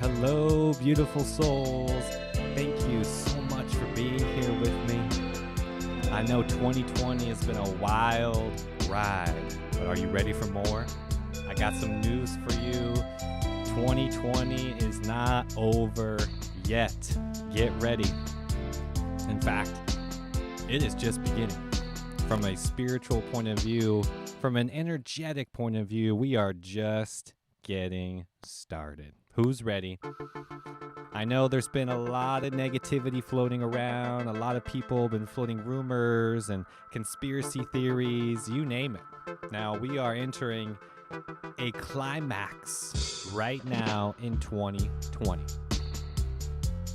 Hello, beautiful souls. Thank you so much for being here with me. I know 2020 has been a wild ride, but are you ready for more? I got some news for you. 2020 is not over yet. Get ready. In fact, it is just beginning. From a spiritual point of view, from an energetic point of view, we are just getting started. Who's ready? I know there's been a lot of negativity floating around. A lot of people have been floating rumors and conspiracy theories, you name it. Now we are entering a climax right now in 2020.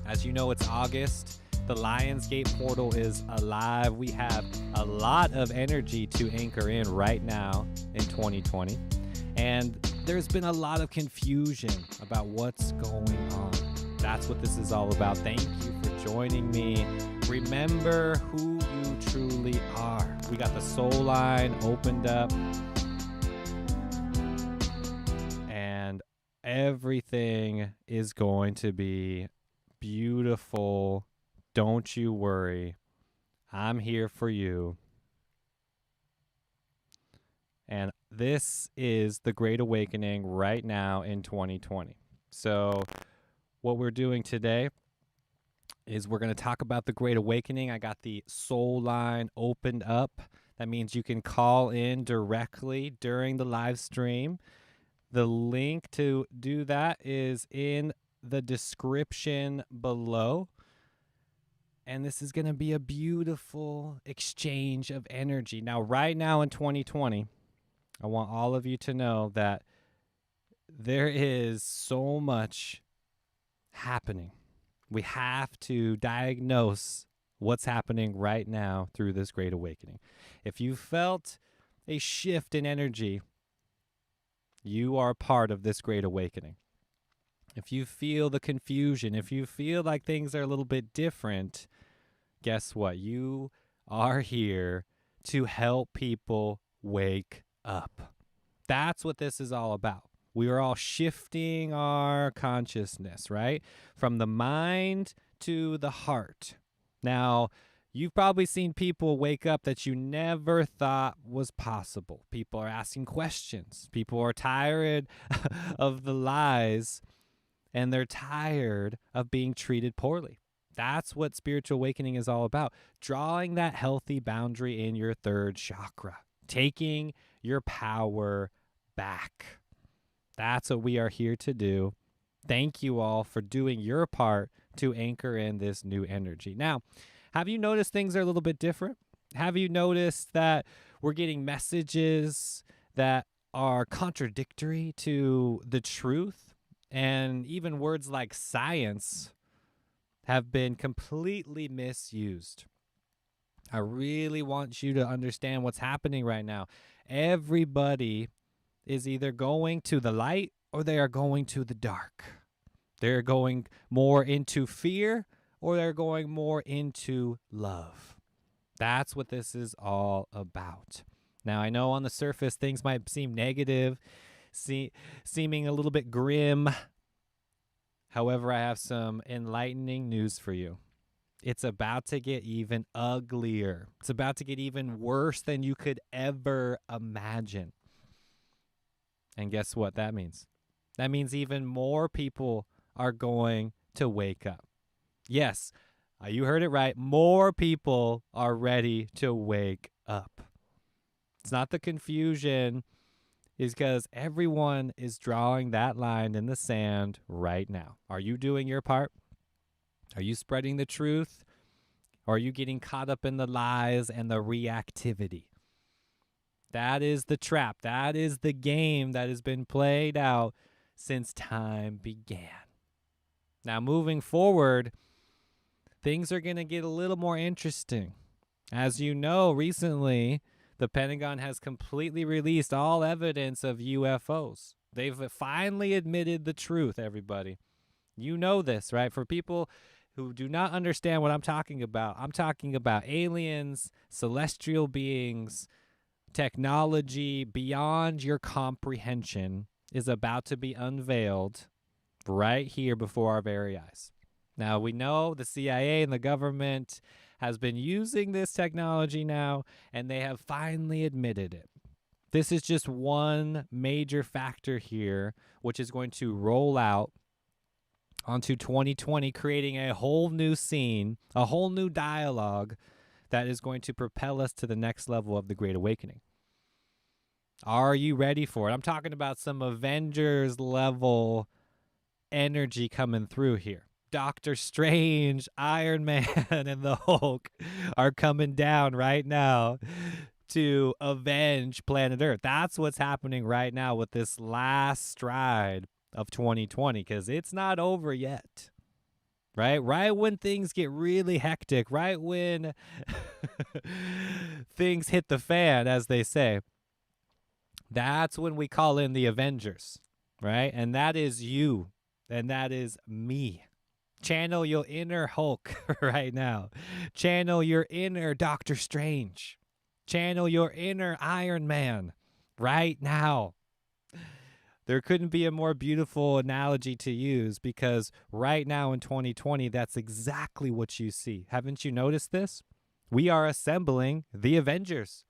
As you know, it's August. The Lionsgate portal is alive. We have a lot of energy to anchor in right now in 2020. And there's been a lot of confusion about what's going on. That's what this is all about. Thank you for joining me. Remember who you truly are. We got the soul line opened up. And everything is going to be beautiful. Don't you worry. I'm here for you. And this is the Great Awakening right now in 2020. So what we're doing today is we're going to talk about the Great Awakening. I got the soul line opened up. That means you can call in directly during the live stream. The link to do that is in the description below. And this is going to be a beautiful exchange of energy. Now, right now in 2020, I want all of you to know that there is so much happening. We have to diagnose what's happening right now through this Great Awakening. If you felt a shift in energy, you are part of this Great Awakening. If you feel the confusion, if you feel like things are a little bit different, guess what? You are here to help people wake up. That's what this is all about. We are all shifting our consciousness, right? From the mind to the heart. Now, you've probably seen people wake up that you never thought was possible. People are asking questions. People are tired of the lies, and they're tired of being treated poorly. That's what spiritual awakening is all about. Drawing that healthy boundary in your third chakra. Taking your power back. That's what we are here to do. Thank you all for doing your part to anchor in this new energy. Now, have you noticed things are a little bit different? Have you noticed that we're getting messages that are contradictory to the truth? And even words like science have been completely misused. I really want you to understand what's happening right now. Everybody is either going to the light or they are going to the dark. They're going more into fear or they're going more into love. That's what this is all about. Now, I know on the surface things might seem negative, seeming a little bit grim. However, I have some enlightening news for you. It's about to get even uglier. It's about to get even worse than you could ever imagine. And guess what that means? That means even more people are going to wake up. Yes, you heard it right. More people are ready to wake up. It's not the confusion. It's because everyone is drawing that line in the sand right now. Are you doing your part? Are you spreading the truth? Or are you getting caught up in the lies and the reactivity? That is the trap. That is the game that has been played out since time began. Now, moving forward, things are going to get a little more interesting. As you know, recently, the Pentagon has completely released all evidence of UFOs. They've finally admitted the truth, everybody. You know this, right? For people who do not understand what I'm talking about aliens, celestial beings, technology beyond your comprehension is about to be unveiled right here before our very eyes. Now, we know the CIA and the government has been using this technology now, and they have finally admitted it. This is just one major factor here, which is going to roll out onto 2020, creating a whole new scene, a whole new dialogue that is going to propel us to the next level of the Great Awakening. Are you ready for it? I'm talking about some Avengers level energy coming through here. Doctor Strange, Iron Man, and the Hulk are coming down right now to avenge planet Earth. That's what's happening right now with this last stride of 2020, because it's not over yet. Right when things get really hectic, right when things hit the fan, as they say, that's when we call in the Avengers, right? And that is you, and that is me. Channel your inner Hulk right now. Channel your inner Doctor Strange. Channel your inner Iron Man right now. There couldn't be a more beautiful analogy to use, because right now in 2020, that's exactly what you see. Haven't you noticed this? We are assembling the Avengers.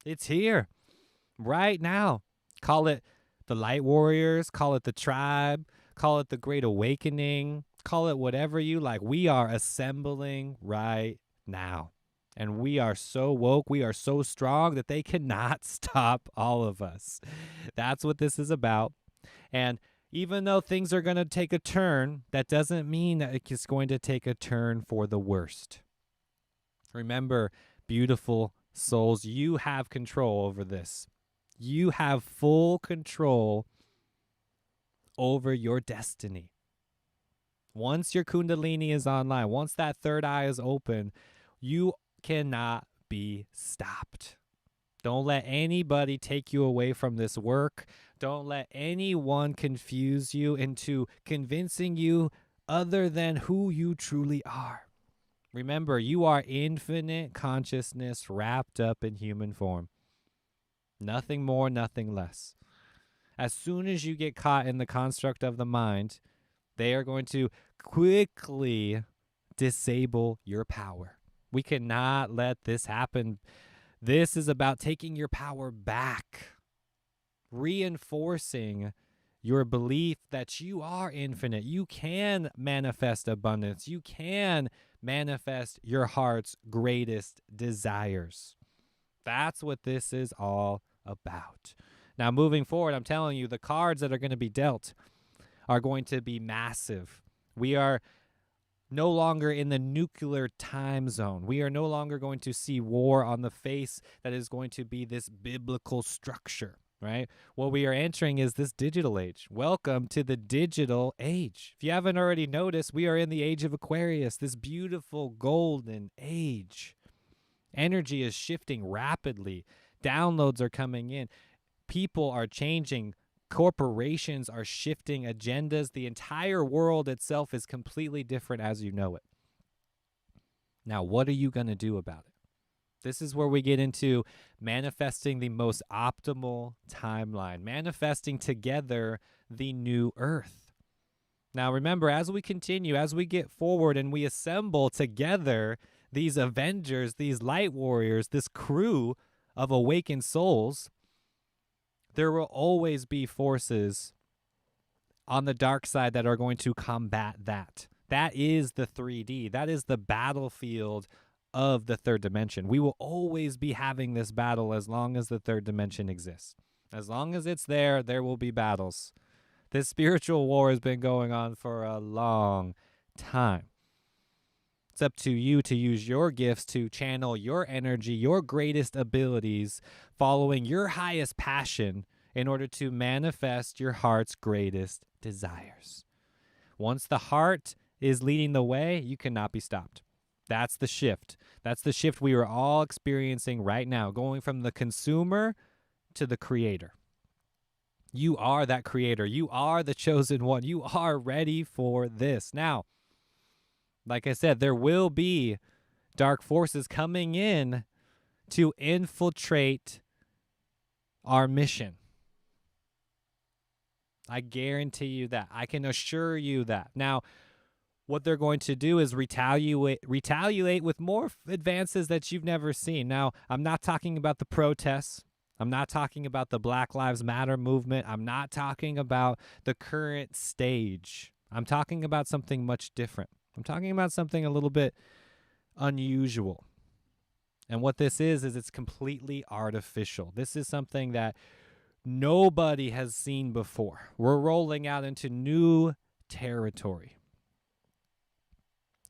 It's here right now. Call it the Light Warriors, call it the Tribe, call it the Great Awakening, call it whatever you like. We are assembling right now. And we are so woke, we are so strong that they cannot stop all of us. That's what this is about. And even though things are going to take a turn, that doesn't mean that it's going to take a turn for the worst. Remember, beautiful souls, you have control over this. You have full control over your destiny. Once your Kundalini is online, once that third eye is open, you cannot be stopped. Don't let anybody take you away from this work. Don't let anyone confuse you into convincing you other than who you truly are. Remember, you are infinite consciousness wrapped up in human form. Nothing more, nothing less. As soon as you get caught in the construct of the mind, they are going to quickly disable your power. We cannot let this happen. This is about taking your power back, reinforcing your belief that you are infinite. You can manifest abundance. You can manifest your heart's greatest desires. That's what this is all about. Now, moving forward, I'm telling you, the cards that are going to be dealt are going to be massive. We are no longer in the nuclear time zone. We are no longer going to see war on the face that is going to be this biblical structure, right? What we are entering is this digital age. Welcome to the digital age. If you haven't already noticed, we are in the age of Aquarius, this beautiful golden age. Energy is shifting rapidly. Downloads are coming in. People are changing. Corporations are shifting agendas. The entire world itself is completely different as you know it. Now, what are you going to do about it? This is where we get into manifesting the most optimal timeline, manifesting together the new earth. Now, remember, as we continue, as we get forward and we assemble together these Avengers, these light warriors, this crew of awakened souls, there will always be forces on the dark side that are going to combat that. That is the 3D. That is the battlefield of the third dimension. We will always be having this battle as long as the third dimension exists. As long as it's there, there will be battles. This spiritual war has been going on for a long time. It's up to you to use your gifts to channel your energy, your greatest abilities, following your highest passion in order to manifest your heart's greatest desires. Once the heart is leading the way, you cannot be stopped. That's the shift. That's the shift we are all experiencing right now, going from the consumer to the creator. You are that creator. You are the chosen one. You are ready for this. Now, like I said, there will be dark forces coming in to infiltrate our mission. I guarantee you that. I can assure you that. Now, what they're going to do is retaliate with more advances that you've never seen. Now, I'm not talking about the protests. I'm not talking about the Black Lives Matter movement. I'm not talking about the current stage. I'm talking about something much different. I'm talking about something a little bit unusual. And what this is it's completely artificial. This is something that nobody has seen before. We're rolling out into new territory.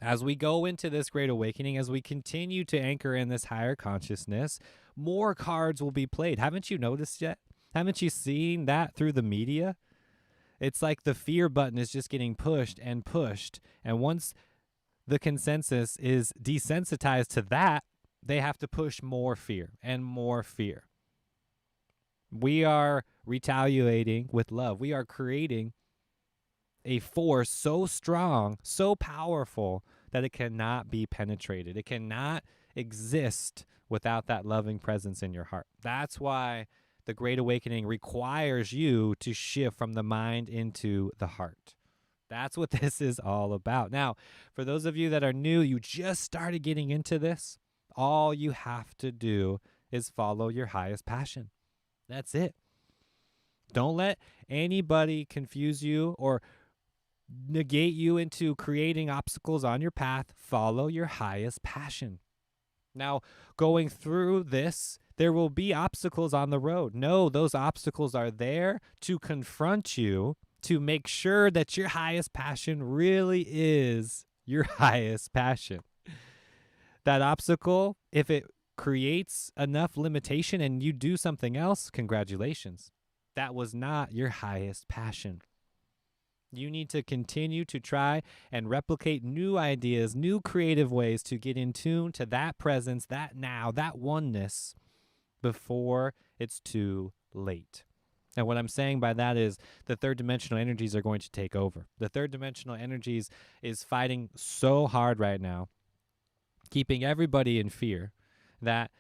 As we go into this great awakening, as we continue to anchor in this higher consciousness, more cards will be played. Haven't you noticed yet? Haven't you seen that through the media? It's like the fear button is just getting pushed and pushed. And once the consensus is desensitized to that, they have to push more fear and more fear. We are retaliating with love. We are creating a force so strong, so powerful, that it cannot be penetrated. It cannot exist without that loving presence in your heart. That's why the Great Awakening requires you to shift from the mind into the heart. That's what this is all about. Now, for those of you that are new, you just started getting into this, all you have to do is follow your highest passion. That's it. Don't let anybody confuse you or negate you into creating obstacles on your path. Follow your highest passion. Now, going through this, there will be obstacles on the road. No, those obstacles are there to confront you, to make sure that your highest passion really is your highest passion. That obstacle, if it creates enough limitation and you do something else, congratulations. That was not your highest passion. You need to continue to try and replicate new ideas, new creative ways to get in tune to that presence, that now, that oneness before it's too late. And what I'm saying by that is the third dimensional energies are going to take over. The third dimensional energies is fighting so hard right now, keeping everybody in fear that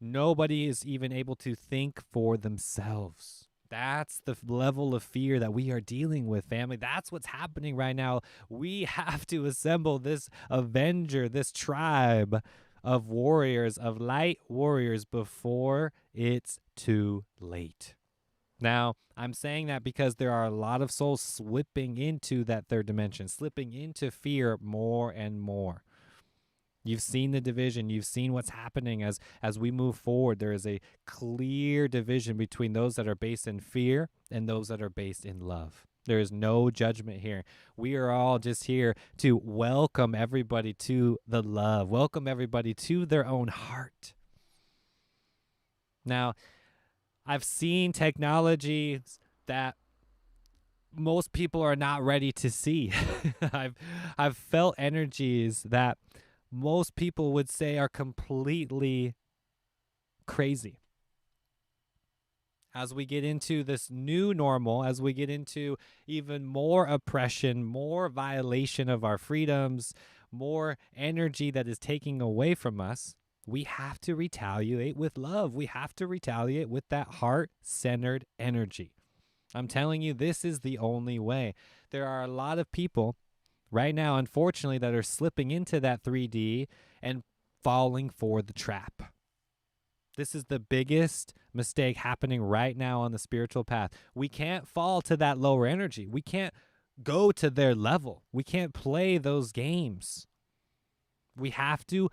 nobody is even able to think for themselves. That's the level of fear that we are dealing with, family. That's what's happening right now. We have to assemble this Avenger, this tribe of warriors, of light warriors, before it's too late. Now, I'm saying that because there are a lot of souls slipping into that third dimension, slipping into fear more and more. You've seen the division. You've seen what's happening as we move forward. There is a clear division between those that are based in fear and those that are based in love. There is no judgment here. We are all just here to welcome everybody to the love, welcome everybody to their own heart. Now, I've seen technologies that most people are not ready to see. I've felt energies that most people would say are completely crazy. As we get into this new normal, as we get into even more oppression, more violation of our freedoms, more energy that is taking away from us, we have to retaliate with love. We have to retaliate with that heart-centered energy. I'm telling you, this is the only way. There are a lot of people right now, unfortunately, that are slipping into that 3D and falling for the trap. This is the biggest mistake happening right now on the spiritual path. We can't fall to that lower energy. We can't go to their level. We can't play those games. We have to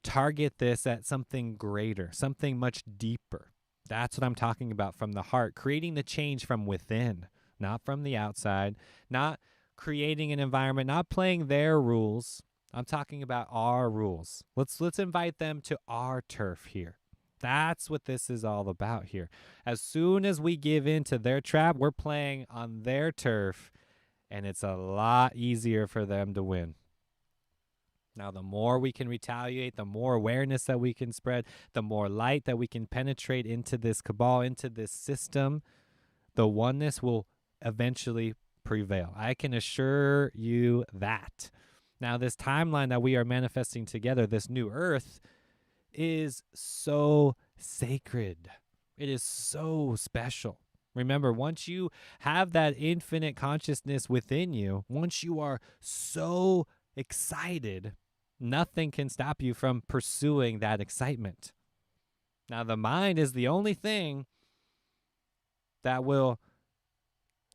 target this at something greater, something much deeper. That's what I'm talking about, from the heart, creating the change from within, not from the outside, not creating an environment, not playing their rules. I'm talking about our rules. Let's invite them to our turf here. That's what this is all about here. As soon as we give in to their trap, we're playing on their turf, and it's a lot easier for them to win. Now, the more we can retaliate, the more awareness that we can spread, the more light that we can penetrate into this cabal, into this system, the oneness will eventually prevail. I can assure you that. Now, this timeline that we are manifesting together, this new earth, is so sacred. It is so special. Remember, once you have that infinite consciousness within you, once you are so excited, nothing can stop you from pursuing that excitement. Now, the mind is the only thing that will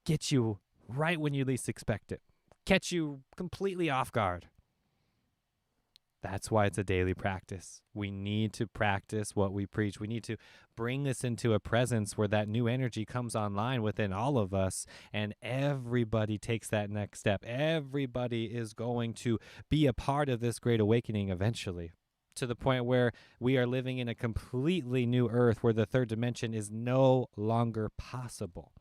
get you right when you least expect it, catch you completely off guard. That's why it's a daily practice. We need to practice what we preach. We need to bring this into a presence where that new energy comes online within all of us, and everybody takes that next step. Everybody is going to be a part of this great awakening eventually, to the point where we are living in a completely new earth where the third dimension is no longer possible.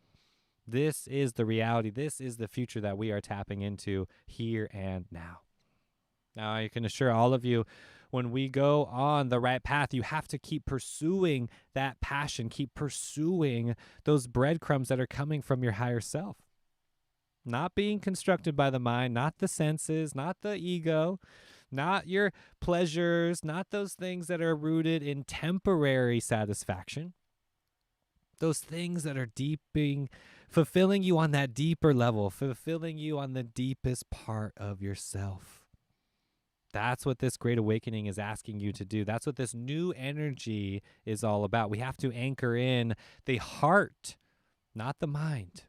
This is the reality. This is the future that we are tapping into here and now. Now, I can assure all of you, when we go on the right path, you have to keep pursuing that passion, keep pursuing those breadcrumbs that are coming from your higher self. Not being constructed by the mind, not the senses, not the ego, not your pleasures, not those things that are rooted in temporary satisfaction. Those things that are fulfilling you on that deeper level, fulfilling you on the deepest part of yourself. That's what this great awakening is asking you to do. That's what this new energy is all about. We have to anchor in the heart, not the mind.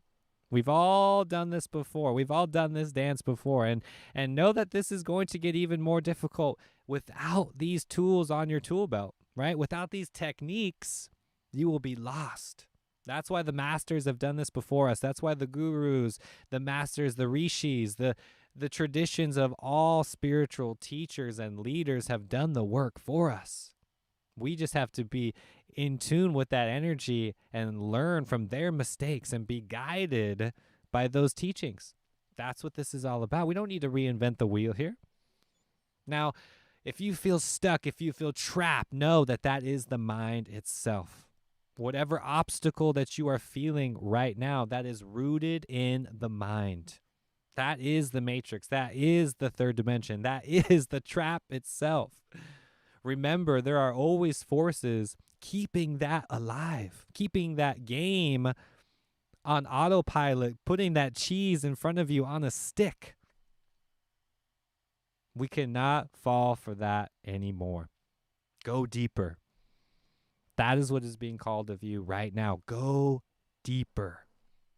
We've all done this before. We've all done this dance before. And know that this is going to get even more difficult without these tools on your tool belt, right? Without these techniques, you will be lost. That's why the masters have done this before us. That's why the gurus, the masters, the rishis, the traditions of all spiritual teachers and leaders have done the work for us. We just have to be in tune with that energy and learn from their mistakes and be guided by those teachings. That's what this is all about. We don't need to reinvent the wheel here. Now, if you feel stuck, if you feel trapped, know that that is the mind itself. Whatever obstacle that you are feeling right now, that is rooted in the mind. That is the matrix. That is the third dimension. That is the trap itself. Remember, there are always forces keeping that alive, keeping that game on autopilot, putting that cheese in front of you on a stick. We cannot fall for that anymore. Go deeper. That is what is being called of you right now. Go deeper.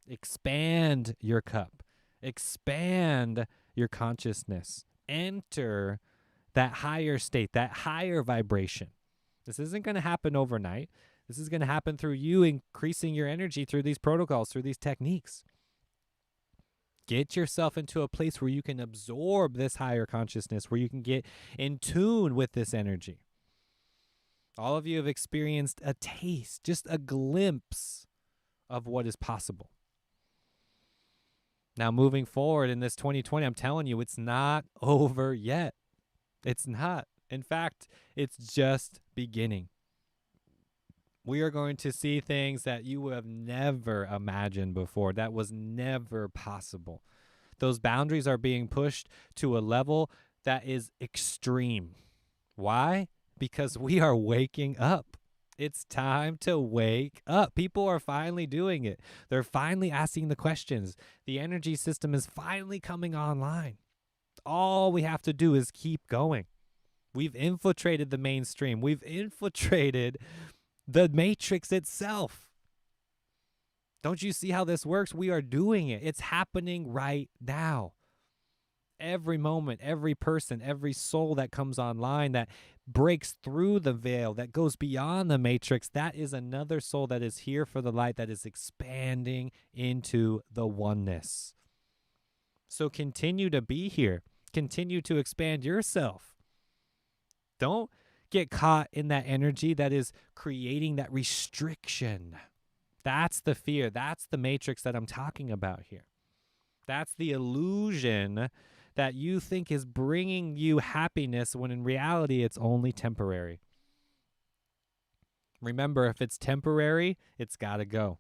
Expand your cup. Expand your consciousness. Enter that higher state, that higher vibration. This isn't going to happen overnight. This is going to happen through you increasing your energy through these protocols, through these techniques. Get yourself into a place where you can absorb this higher consciousness, where you can get in tune with this energy. All of you have experienced a taste, just a glimpse of what is possible. Now, moving forward in this 2020, I'm telling you, it's not over yet. It's not. In fact, it's just beginning. We are going to see things that you have never imagined before. That was never possible. Those boundaries are being pushed to a level that is extreme. Why? Because we are waking up. It's time to wake up. People are finally doing it. They're finally asking the questions. The energy system is finally coming online. All we have to do is keep going. We've infiltrated the mainstream. We've infiltrated the matrix itself. Don't you see how this works? We are doing it. It's happening right now. Every moment, every person, every soul that comes online, that breaks through the veil, that goes beyond the matrix, that is another soul that is here for the light, that is expanding into the oneness. So continue to be here. Continue to expand yourself. Don't get caught in that energy that is creating that restriction. That's the fear. That's the matrix that I'm talking about here. That's the illusion that you think is bringing you happiness when in reality it's only temporary. Remember, if it's temporary, it's got to go.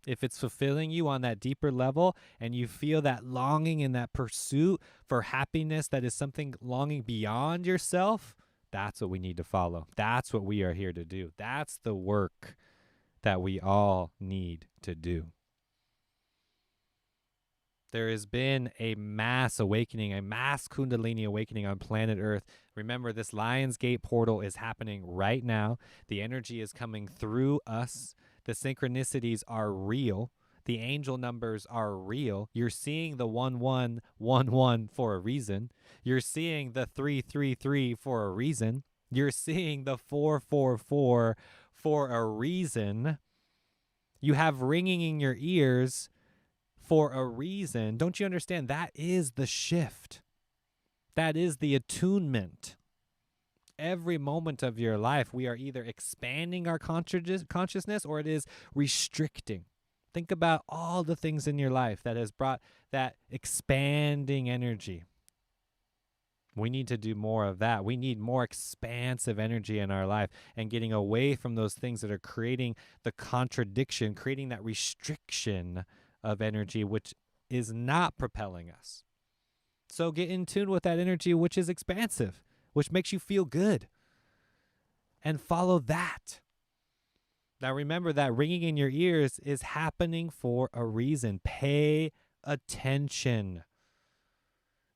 If it's fulfilling you on that deeper level and you feel that longing and that pursuit for happiness that is something longing beyond yourself, that's what we need to follow. That's what we are here to do. That's the work that we all need to do. There has been a mass awakening, a mass Kundalini awakening on planet Earth. Remember, this Lion's Gate portal is happening right now. The energy is coming through us. The synchronicities are real. The angel numbers are real. You're seeing the 1111 for a reason. You're seeing the 333 for a reason. You're seeing the 444 for a reason. You have ringing in your ears for a reason. Don't you understand? That is the shift. That is the attunement. Every moment of your life, we are either expanding our consciousness or it is restricting. Think about all the things in your life that has brought that expanding energy. We need to do more of that. We need more expansive energy in our life and getting away from those things that are creating the contradiction, creating that restriction of energy, which is not propelling us. So get in tune with that energy, which is expansive, which makes you feel good, and follow that. Now remember that ringing in your ears is happening for a reason. Pay attention.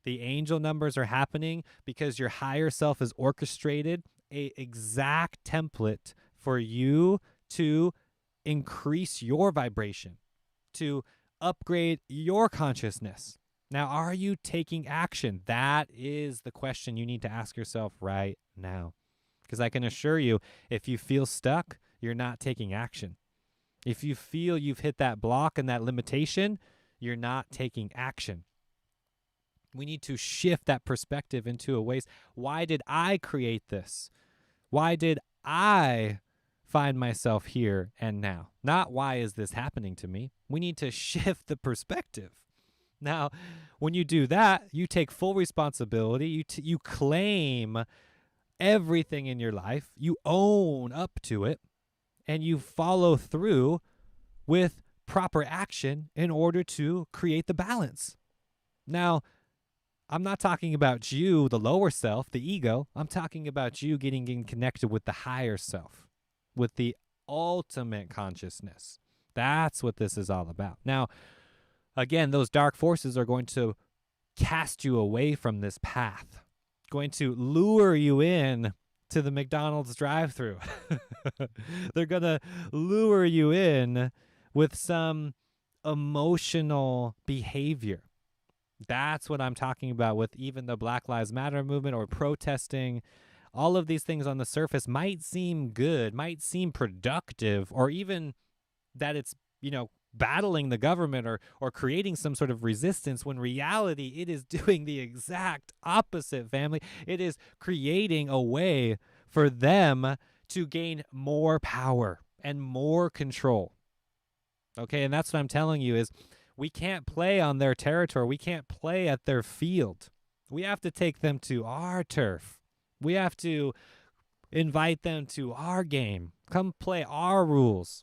The angel numbers are happening because your higher self has orchestrated an exact template for you to increase your vibration, to upgrade your consciousness. Now, are you taking action? That is the question you need to ask yourself right now. Because I can assure you, if you feel stuck, you're not taking action. If you feel you've hit that block and that limitation, you're not taking action. We need to shift that perspective into a ways. Why did I create this? Why did I find myself here and now? Not why is this happening to me? We need to shift the perspective. Now, when you do that, you take full responsibility. You claim everything in your life. You own up to it, and you follow through with proper action in order to create the balance. Now, I'm not talking about you, the lower self, the ego. I'm talking about you getting connected with the higher self, with the ultimate consciousness. That's what this is all about. Now, again, those dark forces are going to cast you away from this path, going to lure you in to the McDonald's drive-thru. They're going to lure you in with some emotional behavior. That's what I'm talking about with even the Black Lives Matter movement or protesting. All of these things on the surface might seem good, might seem productive, or even that it's, battling the government or creating some sort of resistance, when reality, it is doing the exact opposite, family. It is creating a way for them to gain more power and more control. Okay, and that's what I'm telling you is we can't play on their territory. We can't play at their field. We have to take them to our turf. We have to invite them to our game. Come play our rules.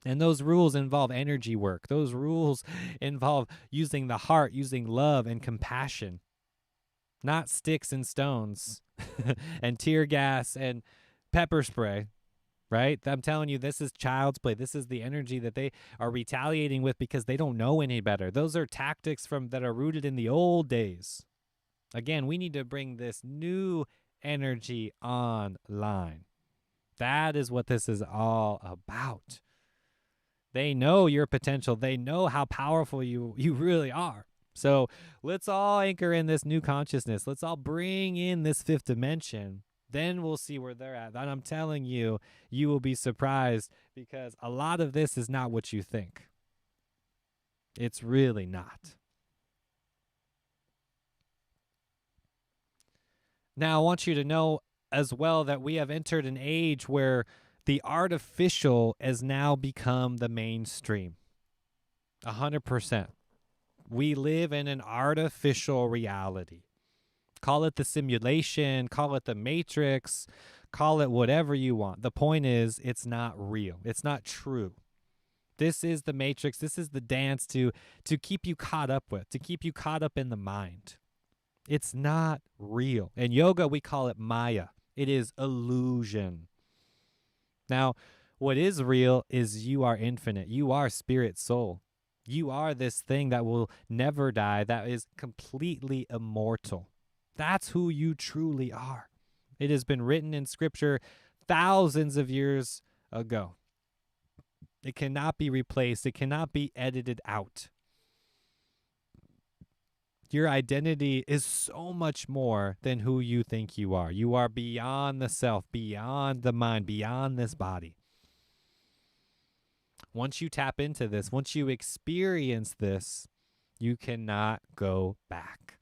And those rules involve energy work. Those rules involve using the heart, using love and compassion, not sticks and stones and tear gas and pepper spray, right? I'm telling you, this is child's play. This is the energy that they are retaliating with because they don't know any better. Those are tactics that are rooted in the old days. Again, we need to bring this new energy online. That is what this is all about. They know your potential. They know how powerful you really are. So let's all anchor in this new consciousness. Let's all bring in this fifth dimension. Then we'll see where they're at. And I'm telling you, you will be surprised because a lot of this is not what you think. It's really not. Now, I want you to know as well that we have entered an age where the artificial has now become the mainstream. 100%. We live in an artificial reality. Call it the simulation, call it the matrix, call it whatever you want. The point is, it's not real. It's not true. This is the matrix. This is the dance to keep you caught up with, to keep you caught up in the mind. It's not real. In yoga, we call it Maya. It is illusion. Now, what is real is you are infinite. You are spirit soul. You are this thing that will never die, that is completely immortal. That's who you truly are. It has been written in scripture thousands of years ago. It cannot be replaced, it cannot be edited out. Your identity is so much more than who you think you are. You are beyond the self, beyond the mind, beyond this body. Once you tap into this, once you experience this, you cannot go back.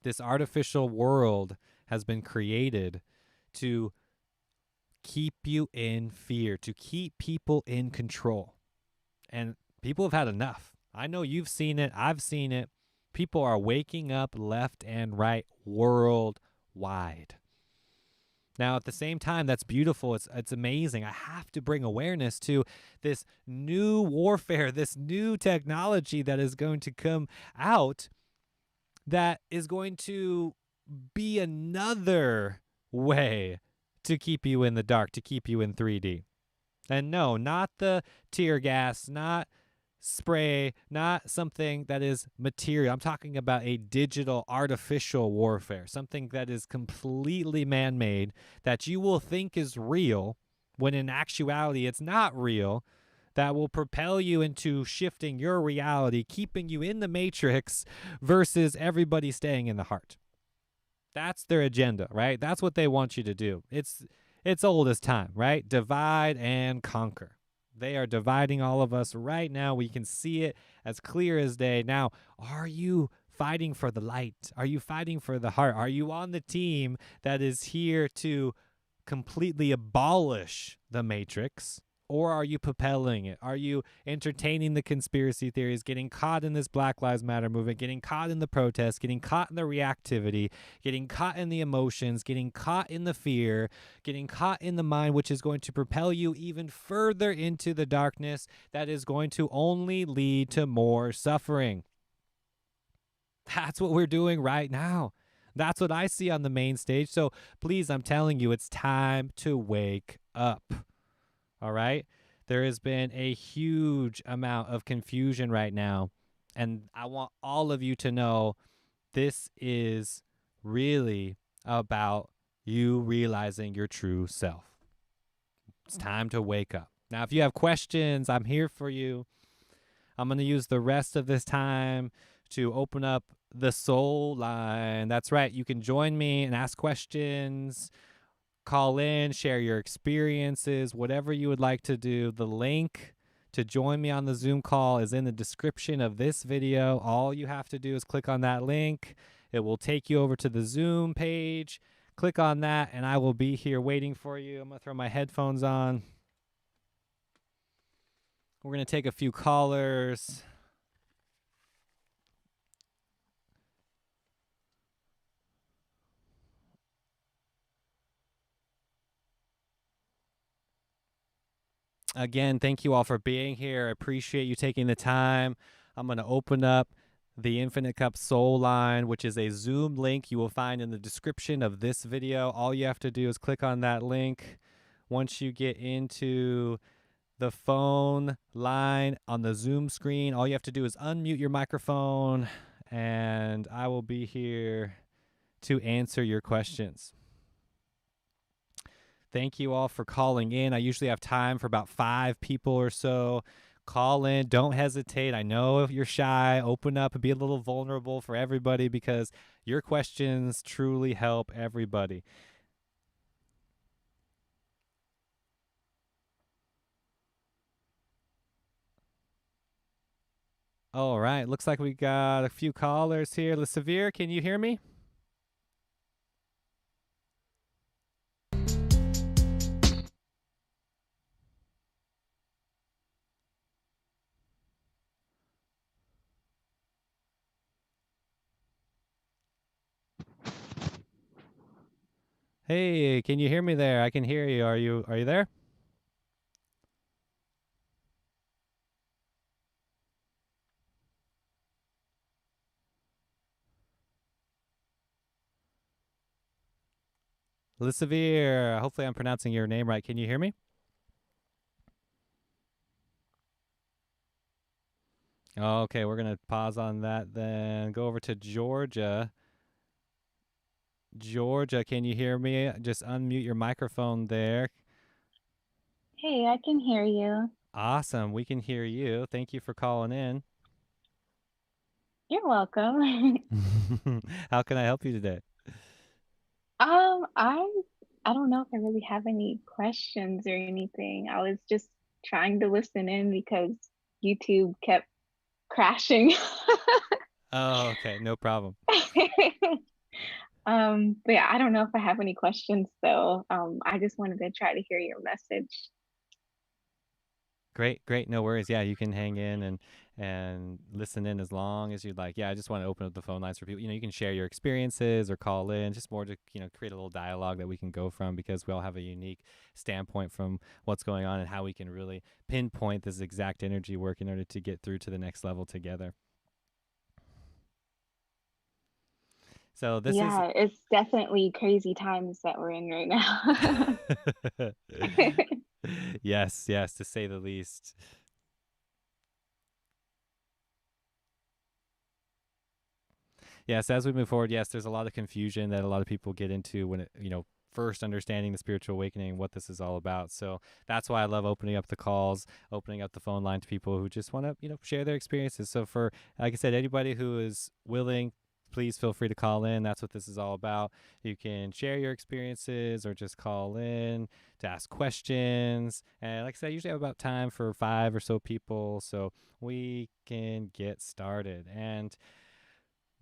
This artificial world has been created to keep you in fear, to keep people in control. And people have had enough. I know you've seen it. I've seen it. People are waking up left and right worldwide. Now, at the same time, that's beautiful. It's amazing. I have to bring awareness to this new warfare, this new technology that is going to come out that is going to be another way to keep you in the dark, to keep you in 3D. And no, not the tear gas, not spray, not something that is material. I'm talking about a digital, artificial warfare, something that is completely man-made, that you will think is real, when in actuality it's not real, that will propel you into shifting your reality, keeping you in the matrix versus everybody staying in the heart. That's their agenda, right? That's what they want you to do. It's old as time, right? Divide and conquer. They are dividing all of us right now. We can see it as clear as day. Now, are you fighting for the light? Are you fighting for the heart? Are you on the team that is here to completely abolish the matrix? Or are you propelling it? Are you entertaining the conspiracy theories, getting caught in this Black Lives Matter movement, getting caught in the protests, getting caught in the reactivity, getting caught in the emotions, getting caught in the fear, getting caught in the mind, which is going to propel you even further into the darkness that is going to only lead to more suffering? That's what we're doing right now. That's what I see on the main stage. So please, I'm telling you, it's time to wake up. All right? There has been a huge amount of confusion right now. And I want all of you to know this is really about you realizing your true self. It's time to wake up. Now, if you have questions, I'm here for you. I'm going to use the rest of this time to open up the soul line. That's right. You can join me and ask questions. Call in, share your experiences, whatever you would like to do. The link to join me on the Zoom call is in the description of this video. All you have to do is click on that link. It will take you over to the Zoom page. Click on that, and I will be here waiting for you. I'm going to throw my headphones on. We're going to take a few callers. Again, thank you all for being here. I appreciate you taking the time. I'm going to open up the Infinite Cup Soul line, which is a Zoom link you will find in the description of this video. All you have to do is click on that link. Once you get into the phone line on the Zoom screen, all you have to do is unmute your microphone, and I will be here to answer your questions. Thank you all for calling in. I usually have time for about 5 people or so. Call in. Don't hesitate. I know if you're shy, open up and be a little vulnerable for everybody, because your questions truly help everybody. All right. Looks like we got a few callers here. LeSevere, can you hear me? Hey, can you hear me there? I can hear you. Are you there? LeSevere, hopefully I'm pronouncing your name right. Can you hear me? Okay, we're going to pause on that then. Go over to Georgia. Georgia, can you hear me? Just unmute your microphone there. Hey, I can hear you. Awesome. We can hear you. Thank you for calling in. You're welcome. How can I help you today? I I don't know if I really have any questions or anything. I was just trying to listen in because YouTube kept crashing. Oh, okay. No problem. But yeah, I don't know if I have any questions though. I just wanted to try to hear your message. Great, great. No worries. Yeah, you can hang in and listen in as long as you'd like. Yeah, I just want to open up the phone lines for people. You can share your experiences or call in, just more to, create a little dialogue that we can go from because we all have a unique standpoint from what's going on and how we can really pinpoint this exact energy work in order to get through to the next level together. So this is Yeah, it's definitely crazy times that we're in right now. yes, yes, to say the least. Yes, as we move forward, yes, there's a lot of confusion that a lot of people get into when first understanding the spiritual awakening, what this is all about. So that's why I love opening up the calls, opening up the phone line to people who just want to, share their experiences. So for, like I said, anybody who is willing, please feel free to call in. That's what this is all about. You can share your experiences or just call in to ask questions. And like I said, I usually have about time for 5 or so people. So we can get started. And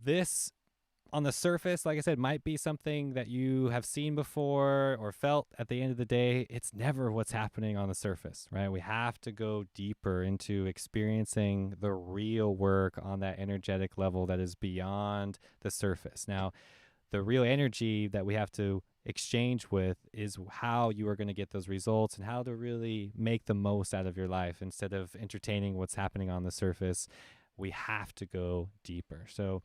this on the surface, like I said, might be something that you have seen before or felt. At the end of the day, it's never what's happening on the surface, right? We have to go deeper into experiencing the real work on that energetic level that is beyond the surface. Now, the real energy that we have to exchange with is how you are going to get those results and how to really make the most out of your life instead of entertaining what's happening on the surface. We have to go deeper. So,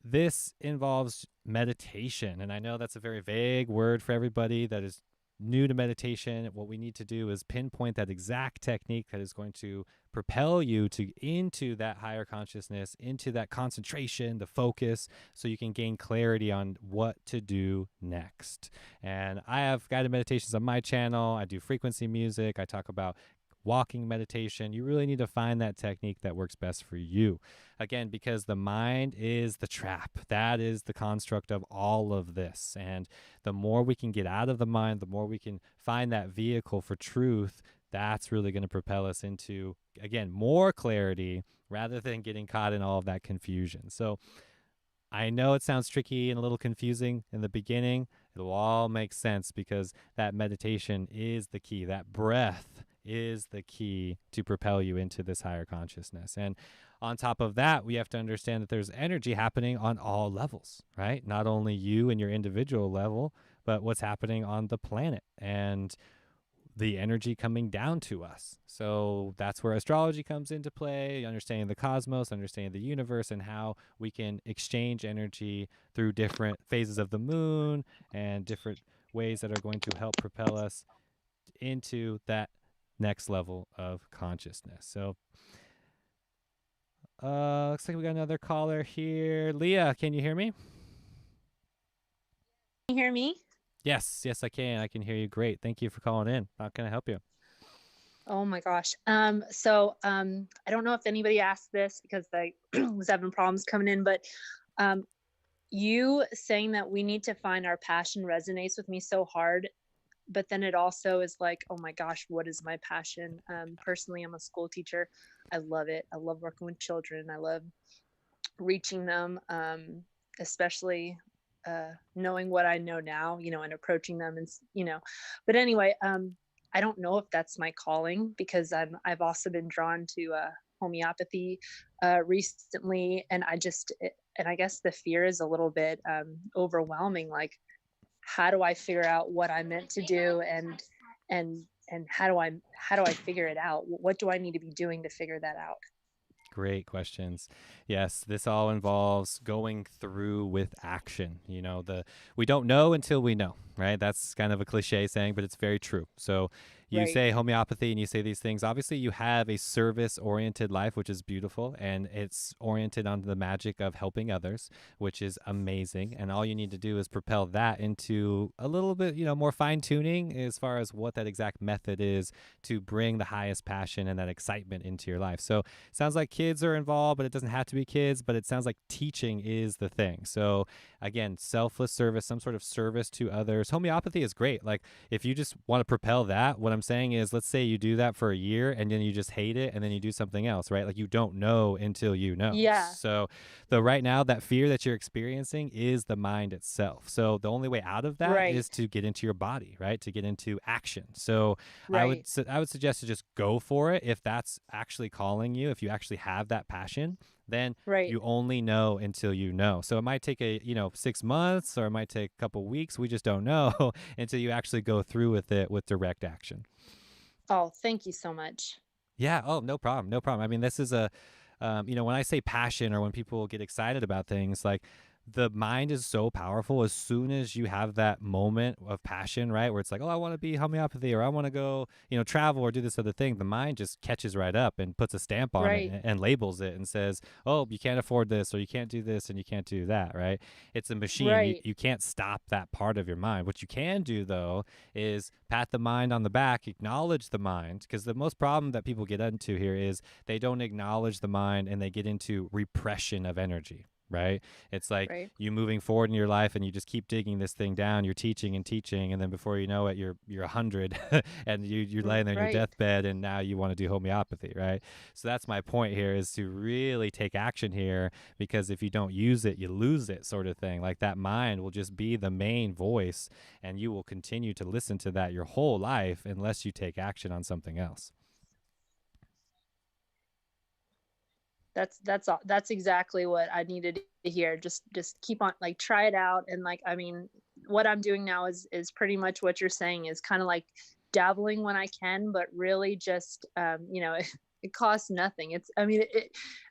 this involves meditation. And I know that's a very vague word for everybody that is new to meditation. What we need to do is pinpoint that exact technique that is going to propel you to into that higher consciousness, into that concentration, the focus, so you can gain clarity on what to do next. And I have guided meditations on my channel. I do frequency music. I talk about walking meditation. You really need to find that technique that works best for you. Again, because the mind is the trap. That is the construct of all of this. And the more we can get out of the mind, the more we can find that vehicle for truth, that's really going to propel us into, again, more clarity rather than getting caught in all of that confusion. So I know it sounds tricky and a little confusing in the beginning. It'll all make sense because that meditation is the key. That breath is the key to propel you into this higher consciousness. And on top of that, we have to understand that there's energy happening on all levels, right? Not only you and your individual level, but what's happening on the planet. And the energy coming down to us. So that's where astrology comes into play, understanding the cosmos, understanding the universe, and how we can exchange energy through different phases of the moon and different ways that are going to help propel us into that next level of consciousness. So, looks like we got another caller here. Leah, can you hear me? You hear me? Yes, yes, I can. I can hear you great. Thank you for calling in. How can I help you? Oh my gosh. I don't know if anybody asked this because I was having problems coming in, but um, you saying that we need to find our passion resonates with me so hard. But then it also is like, oh my gosh, what is my passion? Personally, I'm a school teacher. I love it. I love working with children. I love reaching them, especially knowing what I know now, and approaching them and. But anyway, I don't know if that's my calling because I've also been drawn to homeopathy recently, and and I guess the fear is a little bit overwhelming. Like, how do I figure out what I'm meant to do, and how do I figure it out? What do I need to be doing to figure that out? Great questions. Yes, this all involves going through with action. We don't know until we know, right? That's kind of a cliche saying, but it's very true. So you Right. say homeopathy and you say these things. Obviously, you have a service oriented life, which is beautiful, and it's oriented on the magic of helping others, which is amazing. And all you need to do is propel that into a little bit, more fine tuning as far as what that exact method is to bring the highest passion and that excitement into your life. So, it sounds like kids are involved, but it doesn't have to be kids, but it sounds like teaching is the thing. So, again, selfless service, some sort of service to others. Homeopathy is great. Like, if you just want to propel that, what I'm saying is, let's say you do that for a year and then you just hate it and then you do something else, right? Like, you don't know until you know. Yeah. So, the right now, that fear that you're experiencing is the mind itself. So, the only way out of that Right. is to get into your body, right? To get into action. So, Right. I would suggest to just go for it if that's actually calling you, if you actually have that passion, then Right. you only know until you know. So it might take 6 months, or it might take a couple weeks. We just don't know until you actually go through with it with direct action. Oh, thank you so much. Yeah. Oh, no problem. No problem. I mean, this is when I say passion or when people get excited about things, like the mind is so powerful. As soon as you have that moment of passion, right, where it's like, oh, I want to be homeopathy, or I want to go, travel or do this other thing, the mind just catches right up and puts a stamp on it Right. and labels it and says, oh, you can't afford this, or you can't do this, and you can't do that, right? It's a machine. You, Right. you can't stop that part of your mind. What you can do, though, is pat the mind on the back, acknowledge the mind, because the most problem that people get into here is they don't acknowledge the mind and they get into repression of energy, right? It's like Right. you moving forward in your life and you just keep digging this thing down. You're teaching and teaching, and then before you know it, you're 100 and you're laying there in your Right. deathbed, and now you want to do homeopathy, right? So that's my point here, is to really take action here, because if you don't use it, you lose it, sort of thing. Like, that mind will just be the main voice, and you will continue to listen to that your whole life unless you take action on something else. That's exactly what I needed to hear. Just keep on, like, try it out. And, like, I mean, what I'm doing now is pretty much what you're saying, is kind of like dabbling when I can, but really just it costs nothing. It's, I mean,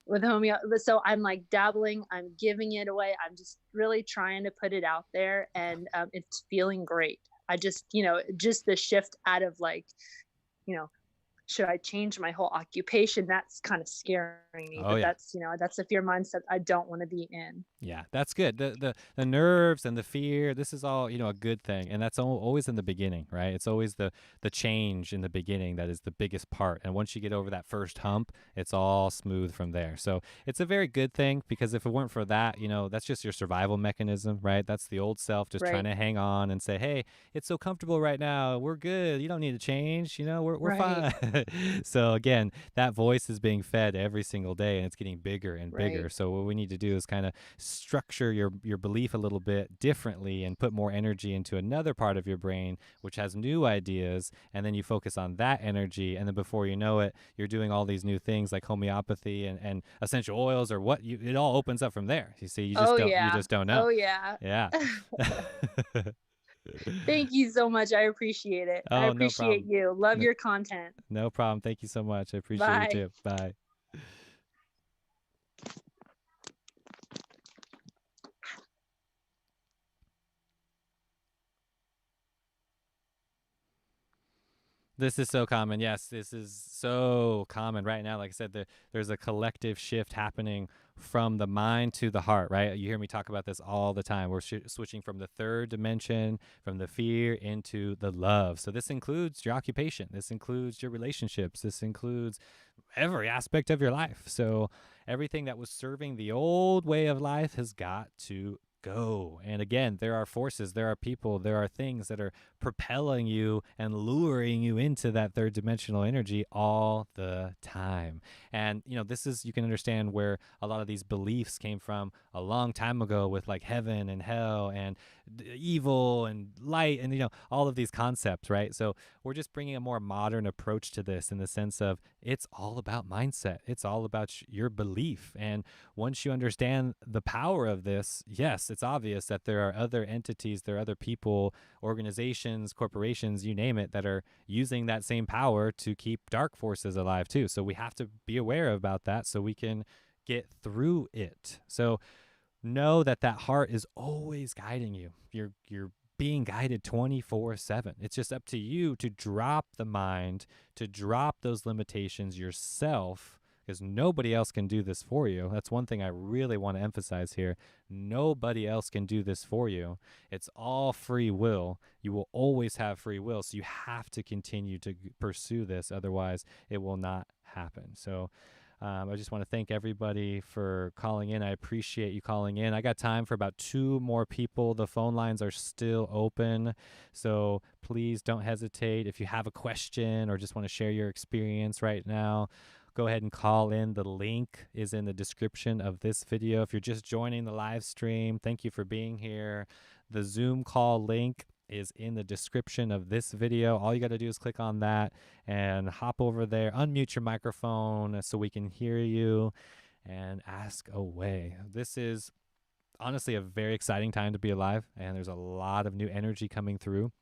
with homeo, so I'm like dabbling, I'm giving it away, I'm just really trying to put it out there, and it's feeling great. I just, just the shift out of, like, you know should I change my whole occupation? That's kind of scaring me, Oh but yeah. that's the fear mindset I don't want to be in. Yeah, that's good. The nerves and the fear, this is all, a good thing. And that's always in the beginning, right? It's always the change in the beginning that is the biggest part. And once you get over that first hump, it's all smooth from there. So it's a very good thing, because if it weren't for that, that's just your survival mechanism, right? That's the old self just trying Right. to hang on and say, hey, it's so comfortable right now. We're good. You don't need to change. We're Right. fine. So again, that voice is being fed every single day, and it's getting bigger and bigger. Right. So what we need to do is kind of structure your belief a little bit differently and put more energy into another part of your brain which has new ideas, and then you focus on that energy, and then before you know it, you're doing all these new things like homeopathy and essential oils, or it all opens up from there. You see, Oh you yeah. just don't know. Oh yeah. Yeah. Thank you so much. I appreciate it. I Oh, no appreciate problem. you. Love No, your content. no problem. Thank you so much. I appreciate you Bye. too. Bye. This is so common. Yes, this is so common right now. Like I said, there's a collective shift happening from the mind to the heart, right? You hear me talk about this all the time. We're switching from the third dimension, from the fear, into the love. So this includes your occupation. This includes your relationships. This includes every aspect of your life. So everything that was serving the old way of life has got to go. And again, there are forces, there are people, there are things that are propelling you and luring you into that third dimensional energy all the time. And this is, you can understand where a lot of these beliefs came from a long time ago, with like heaven and hell and evil and light, and all of these concepts, right? So we're just bringing a more modern approach to this, in the sense of it's all about mindset. It's all about your belief. And once you understand the power of this, yes, it's obvious that there are other entities, there are other people, organizations, corporations, you name it, that are using that same power to keep dark forces alive too. So we have to be aware about that so we can get through it. So know that heart is always guiding you. Your being guided 24/7. It's just up to you to drop the mind, to drop those limitations yourself, because nobody else can do this for you. That's one thing I really want to emphasize here. Nobody else can do this for you. It's all free will. You will always have free will, so you have to continue to pursue this. Otherwise, it will not happen. So I just want to thank everybody for calling in. I appreciate you calling in. I got time for about 2 more people. The phone lines are still open, so please don't hesitate. If you have a question or just want to share your experience right now, go ahead and call in. The link is in the description of this video. If you're just joining the live stream, thank you for being here. The Zoom call link is in the description of this video. All you got to do is click on that and hop over there, unmute your microphone so we can hear you, and ask away. This is honestly a very exciting time to be alive, and there's a lot of new energy coming through.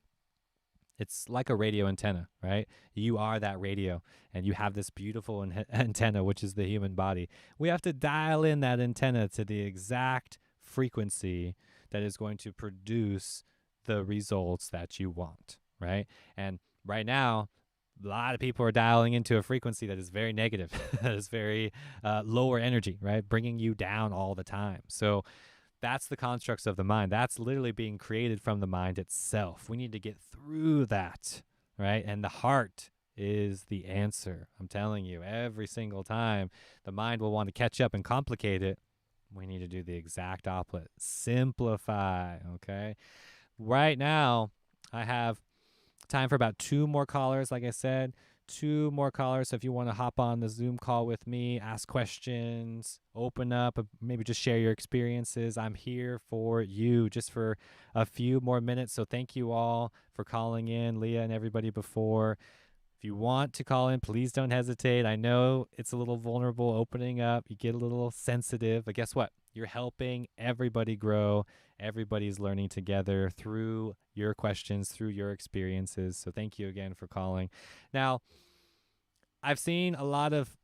It's like a radio antenna, right? You are that radio, and you have this beautiful antenna, which is the human body. We have to dial in that antenna to the exact frequency that is going to produce the results that you want, right? And right now, a lot of people are dialing into a frequency that is very negative, that is very lower energy, right? Bringing you down all the time. So that's the constructs of the mind. That's literally being created from the mind itself. We need to get through that, right? And the heart is the answer. I'm telling you, every single time the mind will want to catch up and complicate it, we need to do the exact opposite. Simplify, okay? Right now, I have time for about 2 more callers, like I said. 2 more callers. So if you want to hop on the Zoom call with me, ask questions, open up, maybe just share your experiences, I'm here for you just for a few more minutes. So thank you all for calling in, Leah and everybody before. If you want to call in, please don't hesitate. I know it's a little vulnerable opening up. You get a little sensitive, but guess what? You're helping everybody grow. Everybody's learning together through your questions, through your experiences. So thank you again for calling. Now, I've seen a lot of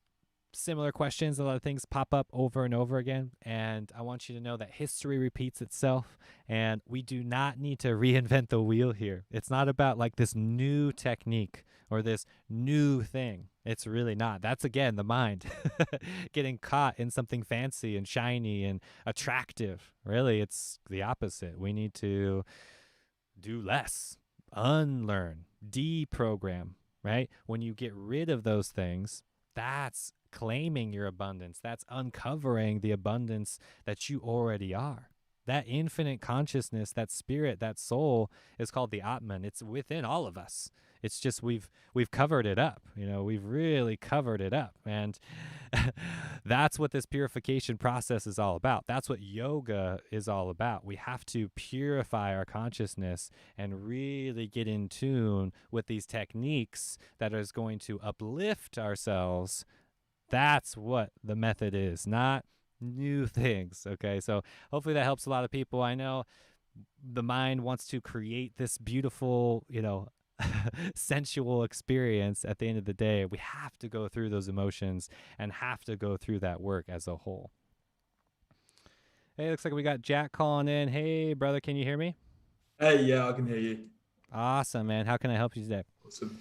similar questions, a lot of things pop up over and over again, and I want you to know that history repeats itself, and we do not need to reinvent the wheel here. It's not about like this new technique or this new thing. It's really not. That's, again, the mind getting caught in something fancy and shiny and attractive. Really, it's the opposite. We need to do less, unlearn, deprogram, right? When you get rid of those things, that's claiming your abundance. That's uncovering the abundance that you already are. That infinite consciousness, that spirit, that soul is called the Atman. It's within all of us. It's just we've covered it up. We've really covered it up. And that's what this purification process is all about. That's what yoga is all about. We have to purify our consciousness and really get in tune with these techniques that is going to uplift ourselves. That's what the method is, not new things. Okay, so hopefully that helps a lot of people. I know the mind wants to create this beautiful, sensual experience. At the end of the day, we have to go through those emotions and have to go through that work as a whole. Hey, looks like we got Jack calling in. Hey, brother, can you hear me? Hey, yeah, I can hear you. Awesome, man. How can I help you today? Awesome.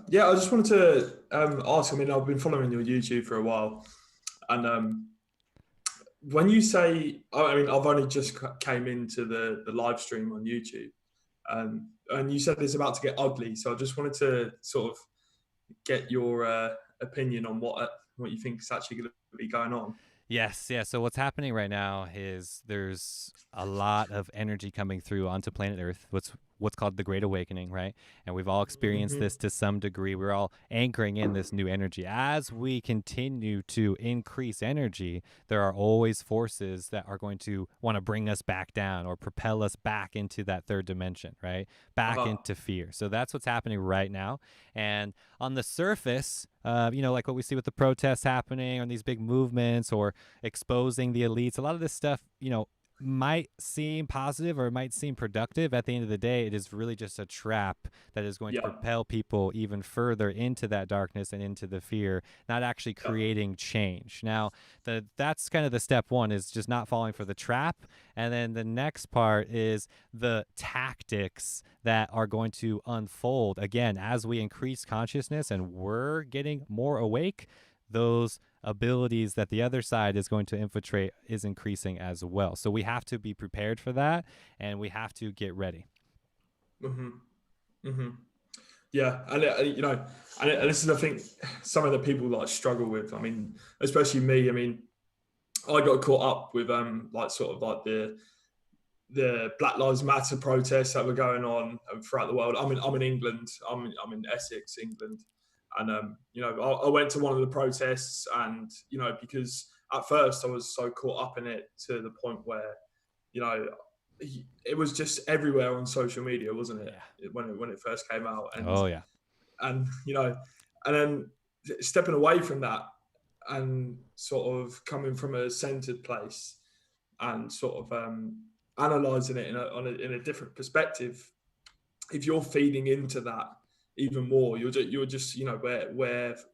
Yeah, I just wanted to ask. I mean, I've been following your YouTube for a while, and when you say, I mean, I've only just came into the live stream on YouTube, and you said it's about to get ugly. So I just wanted to sort of get your opinion on what you think is actually going to be going on. Yes, yeah. So what's happening right now is there's a lot of energy coming through onto planet Earth. What's called the Great Awakening, right? And we've all experienced this to some degree. We're all anchoring in this new energy. As we continue to increase energy, there are always forces that are going to want to bring us back down or propel us back into that third dimension, right? Back into fear. So that's what's happening right now. And on the surface, like what we see with the protests happening or these big movements or exposing the elites, a lot of this stuff, might seem positive or it might seem productive, at the end of the day, it is really just a trap that is going to Yeah. propel people even further into that darkness and into the fear, not actually Yeah. creating change. Now, that's kind of the step one, is just not falling for the trap. And then the next part is the tactics that are going to unfold again as we increase consciousness and we're getting more awake. Those abilities that the other side is going to infiltrate is increasing as well. So we have to be prepared for that, and we have to get ready. Mm-hmm. Mm-hmm. Yeah, and and this is, I think, some of the people like struggle with. I mean, especially me. I mean, I got caught up with like sort of like the Black Lives Matter protests that were going on throughout the world. I'm in England. I'm in Essex, England, and I went to one of the protests, and because at first I was so caught up in it to the point where you know it was just everywhere on social media, wasn't it? Yeah. When it first came out, Oh yeah. and and then stepping away from that and sort of coming from a centered place and sort of analyzing it in a different perspective. If you're feeding into that even more, you're just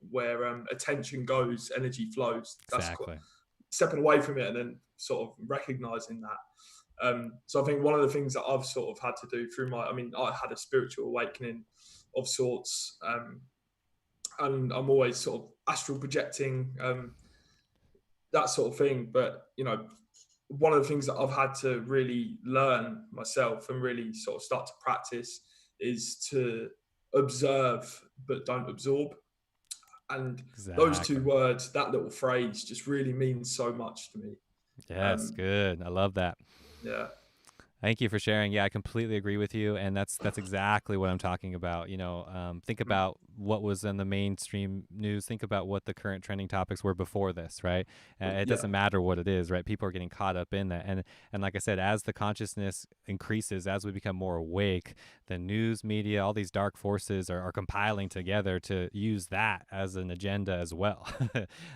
where attention goes, energy flows. That's Exactly. stepping away from it and then sort of recognizing that. So I think one of the things that I've sort of had to do through I had a spiritual awakening of sorts, and I'm always sort of astral projecting, that sort of thing. But one of the things that I've had to really learn myself and really sort of start to practice is to observe but don't absorb. And those two words, that little phrase, just really means so much to me. Yes, good. I love that. Yeah. Thank you for sharing. Yeah, I completely agree with you, and that's exactly what I'm talking about. Think about what was in the mainstream news. Think about what the current trending topics were before this, right? It doesn't matter what it is, right? People are getting caught up in that, and like I said, as the consciousness increases, as we become more awake, the news media, all these dark forces are compiling together to use that as an agenda as well.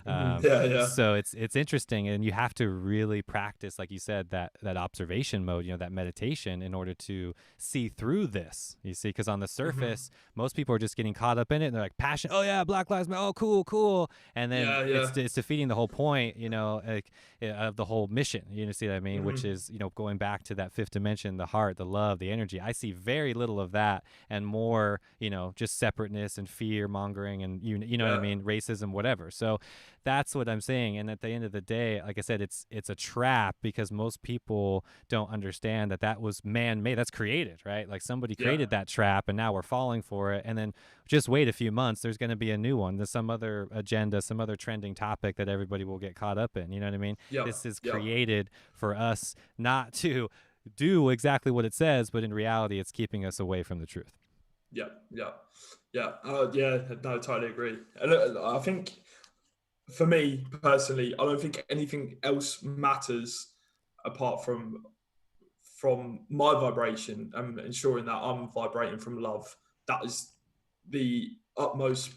So it's interesting, and you have to really practice, like you said, that observation mode. That meditation in order to see through this, you see, because on the surface, most people are just getting caught up in it and they're like passion. Oh yeah, Black Lives Matter. Oh, cool. And then it's defeating the whole point, of the whole mission. See what I mean? Which is, going back to that fifth dimension, the heart, the love, the energy. I see very little of that and more, just separateness and fear mongering and you know what I mean? Racism, whatever. So that's what I'm saying. And at the end of the day, like I said, it's a trap because most people don't understand that was man-made. That's created, right? Like somebody created that trap and now we're falling for it. And then just wait a few months, there's going to be a new one. There's some other agenda, some other trending topic that everybody will get caught up in. You know what I mean? This is created for us not to do exactly what it says, but in reality, it's keeping us away from the truth. No, totally agree. And I think for me personally, I don't think anything else matters apart from my vibration and ensuring that I'm vibrating from love. That is the utmost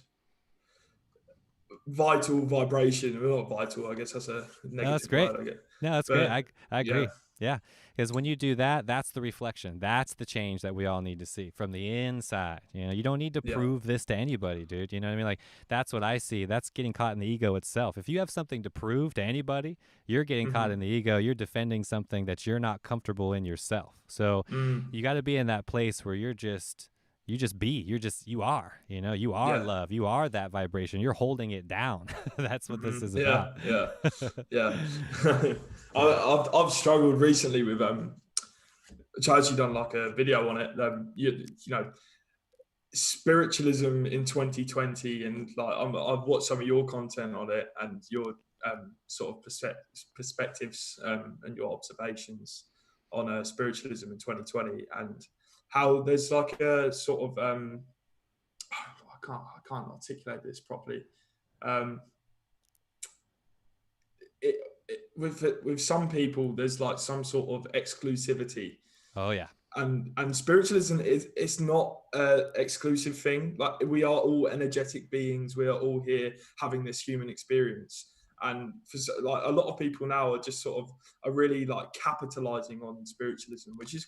vital vibration. Well, not vital, I guess that's a negative that's great word, I guess. No, that's great. I agree. Yeah, because when you do that, that's the reflection. That's the change that we all need to see from the inside. You don't need to prove this to anybody, dude. You know what I mean? Like, that's what I see. That's getting caught in the ego itself. If you have something to prove to anybody, you're getting caught in the ego. You're defending something that you're not comfortable in yourself. So you got to be in that place where you are love. You are that vibration. You're holding it down. That's what this is about. I've struggled recently with I actually done like a video on it. Spiritualism in 2020, and like I've watched some of your content on it and your sort of perspectives and your observations on spiritualism in 2020, and how there's like a sort of I can't articulate this properly. With some people, there's like some sort of exclusivity. Oh yeah. And spiritualism it's not an exclusive thing. Like, we are all energetic beings. We are all here having this human experience. And for like a lot of people now are just sort of are really like capitalizing on spiritualism, which is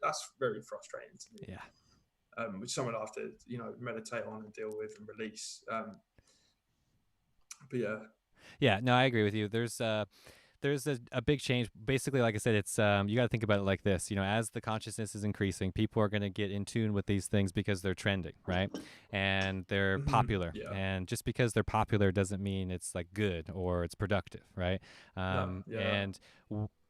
that's very frustrating to me. Yeah. Which someone I have to meditate on and deal with and release. But yeah, Yeah, no, I agree with you. There's a big change. Basically, like I said, it's you got to think about it like this. As the consciousness is increasing, people are going to get in tune with these things because they're trending, right? And they're popular. yeah, And just because they're popular doesn't mean it's like good or it's productive, right? no, yeah, And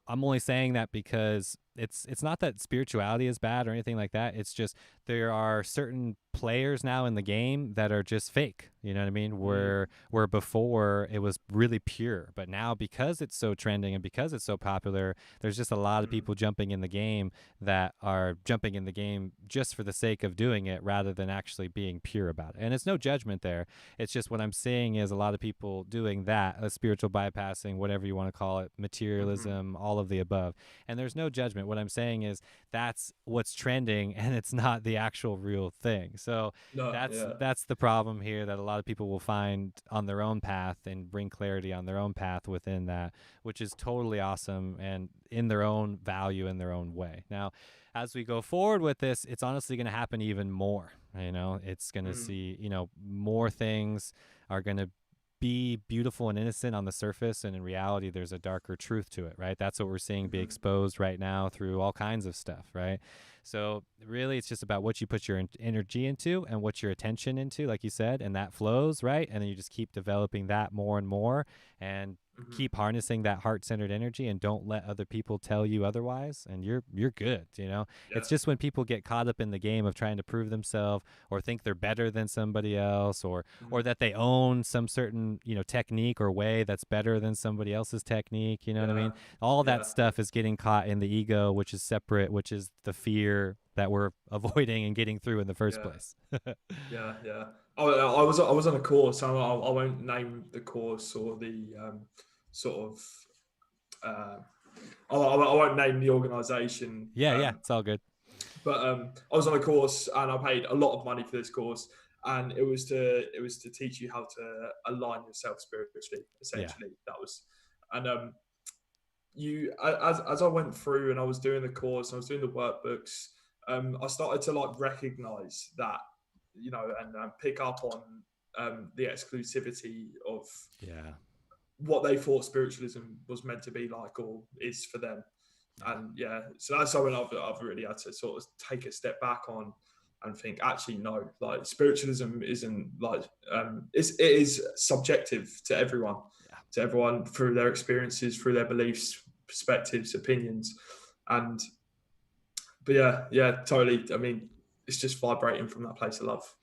I'm only saying that because it's not that spirituality is bad or anything like that. It's just there are certain players now in the game that are just fake. You know what I mean? Where before it was really pure, but now because it's so trending and because it's so popular, there's just a lot of people jumping in the game that are jumping in the game just for the sake of doing it rather than actually being pure about it. And it's no judgment there. It's just what I'm saying is a lot of people doing that, spiritual bypassing, whatever you want to call it, materialism, all of the above. And there's no judgment. What I'm saying is that's what's trending and it's not the actual real thing. So no, that's the problem here, that a lot of people will find on their own path and bring clarity on their own path within that, which is totally awesome and in their own value in their own way. Now, as we go forward with this, it's honestly going to happen even more. It's going to see, more things are going to be beautiful and innocent on the surface, and in reality there's a darker truth to it, right? That's what we're seeing be exposed right now through all kinds of stuff, right? So really it's just about what you put your energy into and what your attention into, like you said, and that flows, right? And then you just keep developing that more and more and keep harnessing that heart-centered energy, and don't let other people tell you otherwise, and you're good. It's just when people get caught up in the game of trying to prove themselves or think they're better than somebody else, or that they own some certain technique or way that's better than somebody else's technique, you know what I mean? All that stuff is getting caught in the ego, which is separate, which is the fear that we're avoiding and getting through in the first place. yeah. I was on a course. I won't name the course or the sort of. I won't name the organisation. Yeah, it's all good. But I was on a course and I paid a lot of money for this course, and it was to teach you how to align yourself spiritually. Essentially, that was, and you as I went through and I was doing the course, and I was doing the workbooks. I started to like recognize that, and pick up on the exclusivity of what they thought spiritualism was meant to be like or is for them. And so that's something I've really had to sort of take a step back on and think, actually, no, like spiritualism isn't like, it is subjective to everyone, through their experiences, through their beliefs, perspectives, opinions. But yeah, totally. I mean, it's just vibrating from that place of love.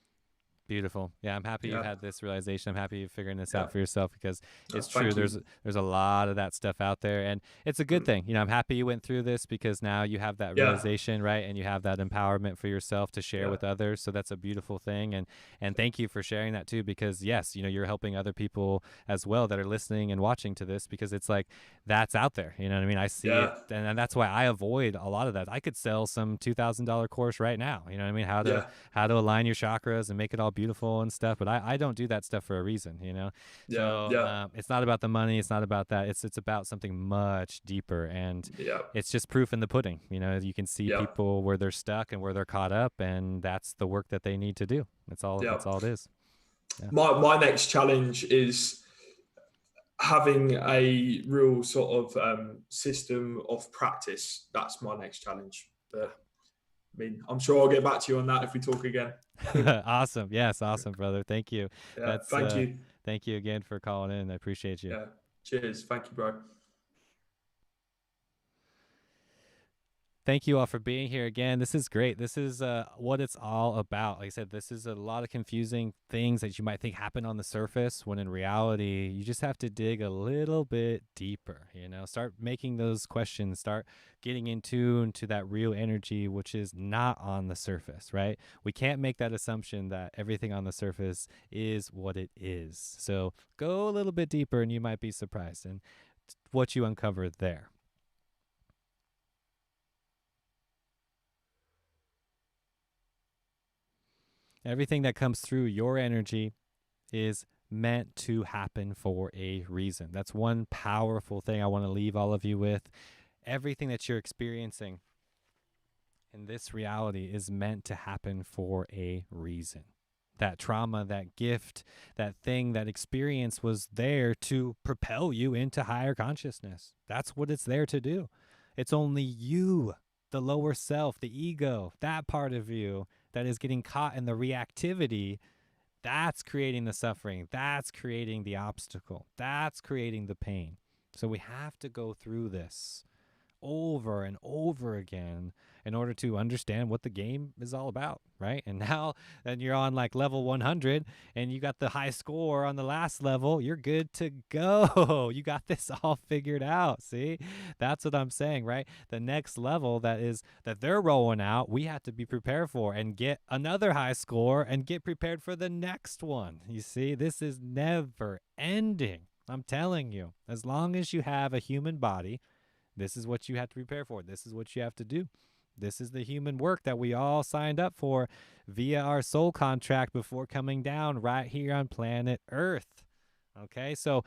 Beautiful. Yeah, I'm happy you had this realization. I'm happy you're figuring this out for yourself, because it's Thank true. you. There's a lot of that stuff out there, and it's a good thing. I'm happy you went through this, because now you have that realization, right? And you have that empowerment for yourself to share with others. So that's a beautiful thing. And thank you for sharing that too, because yes, you're helping other people as well that are listening and watching to this, because it's like that's out there. You know what I mean? I see it, and that's why I avoid a lot of that. I could sell some $2,000 course right now. You know what I mean? How to align your chakras and make it all beautiful and stuff, but I don't do that stuff for a reason. It's not about the money, it's not about that, it's about something much deeper, and it's just proof in the pudding. You can see people where they're stuck and where they're caught up, and that's the work that they need to do. That's all it is. My next challenge is having a real sort of system of practice. That's my next challenge. But I mean, I'm sure I'll get back to you on that if we talk again. Awesome. Yes, awesome, brother. Thank you. Thank you. Thank you again for calling in. I appreciate you. Cheers. Thank you, bro. Thank you all for being here again. This is great. This is what it's all about. Like I said, this is a lot of confusing things that you might think happen on the surface, when in reality, you just have to dig a little bit deeper. Start making those questions, start getting in tune to that real energy, which is not on the surface, right? We can't make that assumption that everything on the surface is what it is. So go a little bit deeper and you might be surprised in what you uncover there. Everything that comes through your energy is meant to happen for a reason. That's one powerful thing I want to leave all of you with. Everything that you're experiencing in this reality is meant to happen for a reason. That trauma, that gift, that thing, that experience was there to propel you into higher consciousness. That's what it's there to do. It's only you, the lower self, the ego, that part of you that is getting caught in the reactivity. That's creating the suffering. That's creating the obstacle. That's creating the pain. So we have to go through this over and over again in order to understand what the game is all about, right? And now that you're on like level 100 and you got the high score on the last level, you're good to go. You got this all figured out. See, that's what I'm saying, right? The next level that they're rolling out, we have to be prepared for and get another high score and get prepared for the next one. You see, this is never ending. I'm telling you, as long as you have a human body, this is what you have to prepare for. This is what you have to do. This is the human work that we all signed up for via our soul contract before coming down right here on planet Earth. Okay, so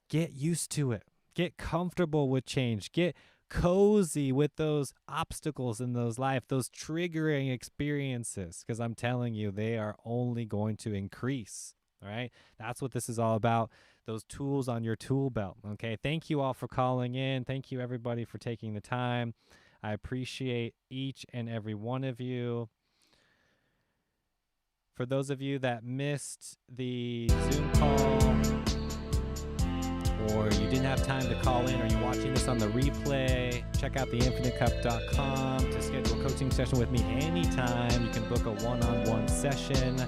get used to it. Get comfortable with change. Get cozy with those obstacles in those life, those triggering experiences, because I'm telling you, they are only going to increase. All right, that's what this is all about. Those tools on your tool belt. Okay, thank you all for calling in. Thank you everybody for taking the time. I appreciate each and every one of you. For those of you that missed the Zoom call, or you didn't have time to call in, or you're watching this on the replay, check out theinfinitecup.com to schedule a coaching session with me anytime. You can book a one-on-one session.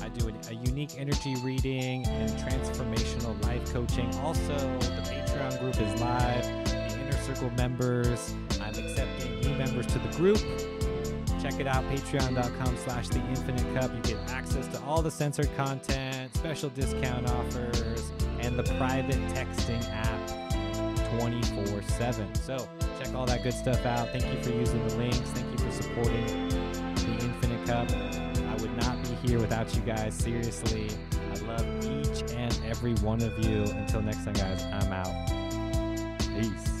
I do a unique energy reading and transformational life coaching. Also, the Patreon group is live. The Inner Circle members, I'm accepting new members to the group. Check it out, patreon.com/theinfinitecup. You get access to all the censored content, special discount offers, and the private texting app 24/7. So check all that good stuff out. Thank you for using the links. Thank you for supporting the Infinite Cup. I would not be here without you guys. Seriously, I love each and every one of you. Until next time, guys, I'm out. Peace.